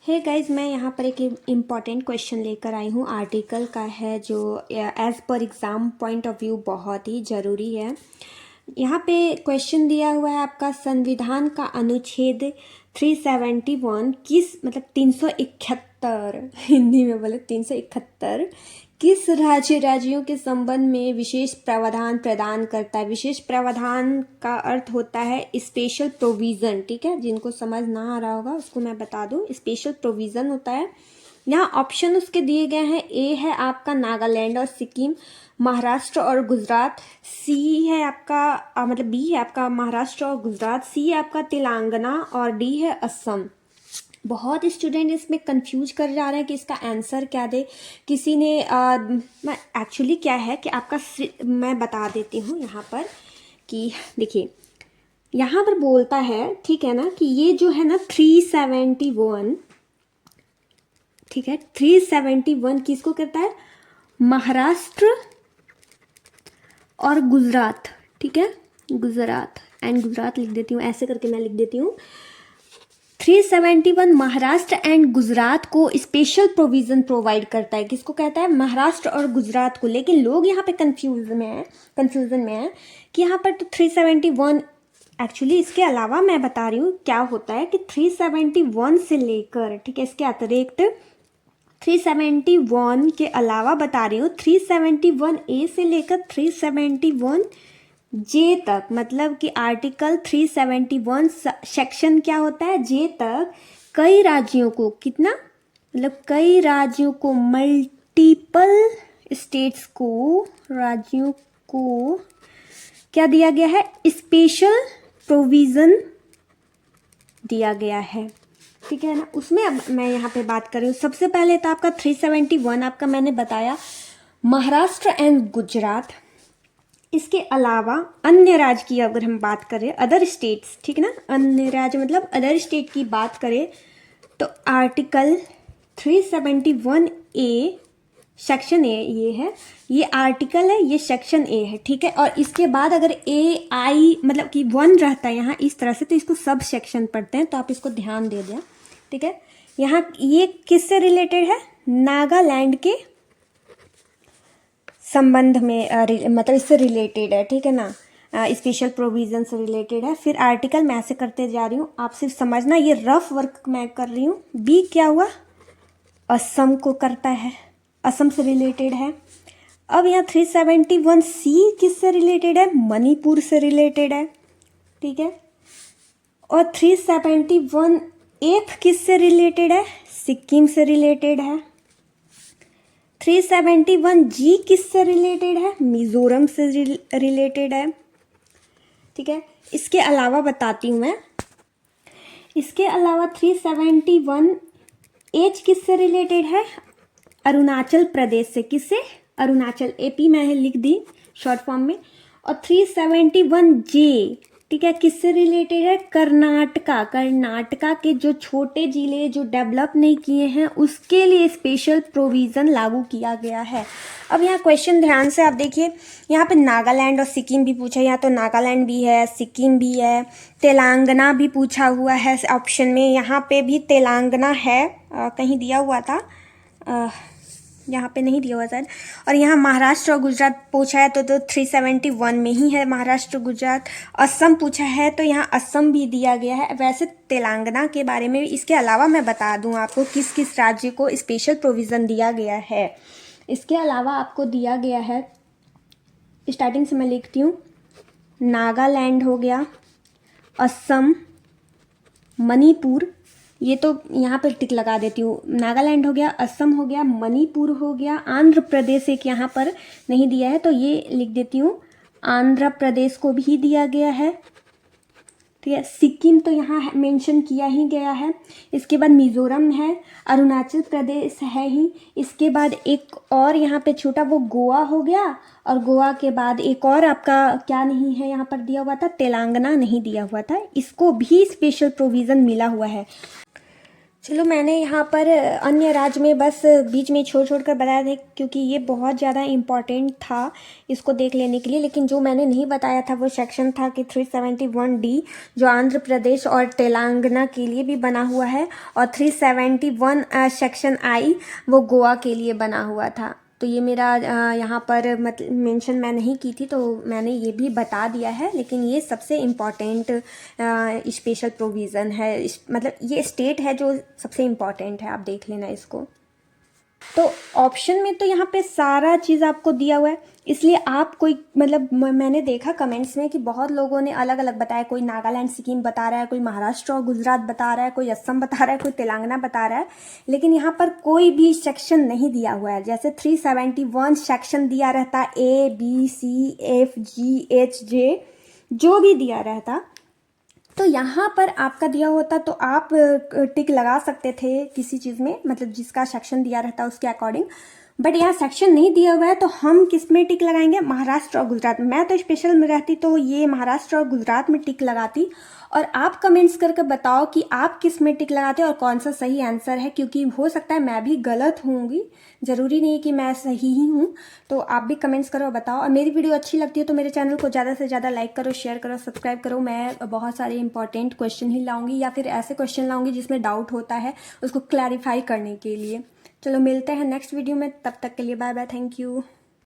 Hey guys, मैं यहाँ पर एक इम्पॉर्टेंट क्वेश्चन लेकर आई हूँ। आर्टिकल का है जो as per exam point of view बहुत ही ज़रूरी है। यहाँ पे क्वेश्चन दिया हुआ है आपका, संविधान का अनुच्छेद 371 किस मतलब 371 हिंदी में बोले 371 किस राज्यों के संबंध में विशेष प्रावधान प्रदान करता है। विशेष प्रावधान का अर्थ होता है स्पेशल प्रोविज़न। ठीक है, जिनको समझ ना आ रहा होगा उसको मैं बता दूं, स्पेशल प्रोविज़न होता है। यहाँ ऑप्शन उसके दिए गए हैं। ए है आपका नागालैंड और सिक्किम, महाराष्ट्र और गुजरात। सी है आपका मतलब बी है आपका महाराष्ट्र और गुजरात। सी है आपका तेलंगाना और डी है असम। बहुत स्टूडेंट इसमें कंफ्यूज कर जा रहे हैं कि इसका आंसर क्या दे। किसी ने मैं एक्चुअली क्या है कि आपका मैं बता देती हूँ यहाँ पर कि देखिए, यहाँ पर बोलता है, ठीक है ना, कि ये जो है ना 371, ठीक है, 371 किसको कहता है? महाराष्ट्र और गुजरात। ठीक है, गुजरात एंड गुजरात लिख देती हूँ, ऐसे करके मैं लिख देती हूँ। 371 महाराष्ट्र एंड गुजरात को स्पेशल प्रोविज़न प्रोवाइड करता है। किसको कहता है? महाराष्ट्र और गुजरात को। लेकिन लोग यहाँ पे कन्फ्यूज़न में है कि यहाँ पर तो 371 एक्चुअली इसके अलावा मैं बता रही हूँ क्या होता है कि 371 से लेकर, ठीक है, इसके अतिरिक्त 371 के अलावा बता रही हूँ 371A से लेकर 371 जे तक, मतलब कि आर्टिकल 371 सेक्शन क्या होता है? जे तक कई राज्यों को, कितना मतलब कई राज्यों को, मल्टीपल स्टेट्स को, राज्यों को क्या दिया गया है? स्पेशल प्रोविज़न दिया गया है। ठीक है ना, उसमें अब मैं यहाँ पे बात कर रही हूँ। सबसे पहले तो आपका 371 आपका मैंने बताया महाराष्ट्र एंड गुजरात। इसके अलावा अन्य राज्य की अगर हम बात करें, अदर स्टेट्स, ठीक है ना, अन्य राज्य मतलब अदर स्टेट की बात करें तो आर्टिकल 371A सेक्शन ए ये है, ये आर्टिकल है, ये सेक्शन ए है। ठीक है, और इसके बाद अगर ए आई मतलब कि 1 रहता है यहाँ इस तरह से, तो इसको सब सेक्शन पढ़ते हैं, तो आप इसको ध्यान दे दें। ठीक है, यहाँ ये किससे रिलेटेड है? नागालैंड के संबंध में मतलब इससे रिलेटेड है। ठीक है ना, स्पेशल प्रोविज़न से रिलेटेड है। फिर आर्टिकल मैं ऐसे करते जा रही हूँ, आप सिर्फ समझना, ये रफ वर्क मैं कर रही हूँ। बी क्या हुआ? असम को करता है, असम से रिलेटेड है। अब यहाँ 371C किससे रिलेटेड है? मणिपुर से रिलेटेड है। ठीक है, और 371F किससे रिलेटेड है? सिक्किम से रिलेटेड है। 371G किससे रिलेटेड है? मिजोरम से रिलेटेड है। ठीक है, इसके अलावा बताती हूँ मैं, इसके अलावा 371H किससे रिलेटेड है? अरुणाचल प्रदेश से। किससे? अरुणाचल, AP मैं लिख दी शॉर्ट फॉर्म में। और 371J, ठीक है, किससे रिलेटेड है? कर्नाटका के जो छोटे जिले जो डेवलप नहीं किए हैं उसके लिए स्पेशल प्रोविज़न लागू किया गया है। अब यहाँ क्वेश्चन ध्यान से आप देखिए, यहाँ पे नागालैंड और सिक्किम भी पूछा, यहाँ तो नागालैंड भी है, सिक्किम भी है, तेलंगाना भी पूछा हुआ है ऑप्शन में, यहाँ पे भी तेलंगाना है, कहीं दिया हुआ था, यहाँ पे नहीं दिया हुआ शायद। और यहाँ महाराष्ट्र और गुजरात पूछा है तो 371 में ही है महाराष्ट्र गुजरात। असम पूछा है तो यहाँ असम भी दिया गया है। वैसे तेलंगाना के बारे में इसके अलावा मैं बता दूँ आपको किस किस राज्य को स्पेशल प्रोविज़न दिया गया है। इसके अलावा आपको दिया गया है, स्टार्टिंग से मैं लिखती हूँ, नागालैंड हो गया, असम, मणिपुर, ये तो यहाँ पर टिक लगा देती हूँ, नागालैंड हो गया, असम हो गया, मणिपुर हो गया, आंध्र प्रदेश एक यहाँ पर नहीं दिया है तो ये लिख देती हूँ, आंध्र प्रदेश को भी दिया गया है। ठीक है, सिक्किम तो यहाँ मेंशन किया ही गया है। इसके बाद मिजोरम है, अरुणाचल प्रदेश है ही। इसके बाद एक और यहाँ पे छोटा वो गोवा हो गया, और गोवा के बाद एक और आपका क्या नहीं है यहाँ पर दिया हुआ था? तेलंगाना नहीं दिया हुआ था, इसको भी स्पेशल प्रोविज़न मिला हुआ है। चलो मैंने यहाँ पर अन्य राज्य में बस बीच में छोड़ कर बताया था क्योंकि ये बहुत ज़्यादा इम्पॉर्टेंट था इसको देख लेने के लिए, लेकिन जो मैंने नहीं बताया था वो सेक्शन था कि 371D जो आंध्र प्रदेश और तेलंगाना के लिए भी बना हुआ है, और 371 सेक्शन आई वो गोवा के लिए बना हुआ था। तो ये मेरा यहाँ पर मतलब मेंशन मैं नहीं की थी, तो मैंने ये भी बता दिया है, लेकिन ये सबसे इम्पॉर्टेंट स्पेशल प्रोविज़न है, मतलब ये स्टेट है जो सबसे इम्पॉर्टेंट है, आप देख लेना इसको। तो ऑप्शन में तो यहाँ पे सारा चीज़ आपको दिया हुआ है, इसलिए आप कोई मतलब मैंने देखा कमेंट्स में कि बहुत लोगों ने अलग अलग बताया, कोई नागालैंड सिक्किम बता रहा है, कोई महाराष्ट्र और गुजरात बता रहा है, कोई असम बता रहा है, कोई तेलंगाना बता रहा है, लेकिन यहाँ पर कोई भी सेक्शन नहीं दिया हुआ है। जैसे 371 सेक्शन दिया रहता ABCFGH J जो भी दिया रहता, तो यहाँ पर आपका दिया होता तो आप टिक लगा सकते थे किसी चीज़ में, मतलब जिसका सेक्शन दिया रहता उसके अकॉर्डिंग। बट यहाँ सेक्शन नहीं दिया हुआ है तो हम किस में टिक लगाएंगे? महाराष्ट्र और गुजरात। मैं तो स्पेशल में रहती तो ये महाराष्ट्र और गुजरात में टिक लगाती, और आप कमेंट्स करके बताओ कि आप किस में टिक लगाते और कौन सा सही आंसर है, क्योंकि हो सकता है मैं भी गलत होंगी, ज़रूरी नहीं कि मैं सही ही हूँ। तो आप भी कमेंट्स करो, बताओ। और मेरी वीडियो अच्छी लगती है तो मेरे चैनल को ज़्यादा से ज़्यादा लाइक करो, शेयर करो, सब्सक्राइब करो। मैं बहुत सारे इंपॉर्टेंट क्वेश्चन ही लाऊंगी, या फिर ऐसे क्वेश्चन लाऊंगी जिसमें डाउट होता है उसको क्लैरिफाई करने के लिए। चलो मिलते हैं नेक्स्ट वीडियो में, तब तक के लिए बाय बाय, थैंक यू।